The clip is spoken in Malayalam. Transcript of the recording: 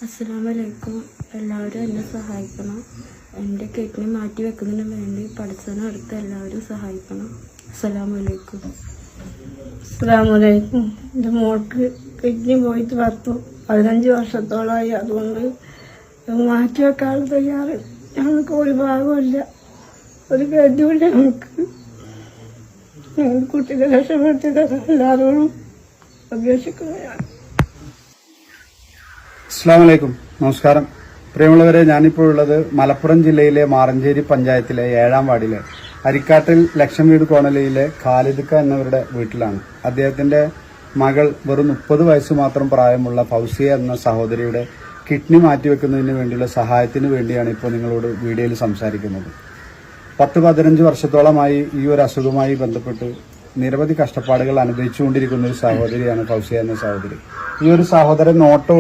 അസ്സലാമലൈക്കും. എല്ലാവരും എന്നെ സഹായിക്കണം. എൻ്റെ കിഡ്നി മാറ്റി വെക്കുന്നതിന് വേണ്ടി പഠിച്ചതിനടുത്ത് എല്ലാവരും സഹായിക്കണം. അസ്സലാമലൈക്കും. അസ്സലാമലൈക്കും. എൻ്റെ മോൾക്ക് കിഡ്നി പോയിട്ട് 15 വർഷത്തോളമായി. അതുകൊണ്ട് മാറ്റി വെക്കാൻ തയ്യാറ്. ഞങ്ങൾക്ക് ഒരു ഭാഗമില്ല, ഒരു ഗതിയില്ല. ഞങ്ങൾക്ക് കുട്ടികളെ രക്ഷപ്പെടുത്തി തരാൻ എല്ലാവരോടും അപേക്ഷിക്കുന്നു ഞാൻ. അസ്സലാമലൈക്കും. നമസ്കാരം. പ്രിയമുള്ളവരെ, ഞാനിപ്പോൾ ഉള്ളത് മലപ്പുറം ജില്ലയിലെ മാറഞ്ചേരി പഞ്ചായത്തിലെ 7-ാം വാർഡിലെ അരിക്കാട്ടിൽ ലക്ഷം വീട് കോണലിയിലെ ഖാലിദ് ഖാൻ എന്നവരുടെ വീട്ടിലാണ്. അദ്ദേഹത്തിന്റെ മകൾ വെറും 30 വയസ്സ് മാത്രം പ്രായമുള്ള ഫൗസിയ എന്ന സഹോദരിയുടെ കിഡ്നി മാറ്റിവെക്കുന്നതിന് വേണ്ടിയുള്ള സഹായത്തിന് വേണ്ടിയാണ് ഇപ്പോൾ നിങ്ങളോട് വീഡിയോയിൽ സംസാരിക്കുന്നത്. 10-15 വർഷത്തോളമായി ഈ ഒരു അസുഖവുമായി ബന്ധപ്പെട്ട് നിരവധി കഷ്ടപ്പാടുകൾ അനുഭവിച്ചുകൊണ്ടിരിക്കുന്ന ഒരു സഹോദരിയാണ് ഫൗസിയ എന്ന സഹോദരി. ഈ ഒരു സഹോദരൻ ഓട്ടോ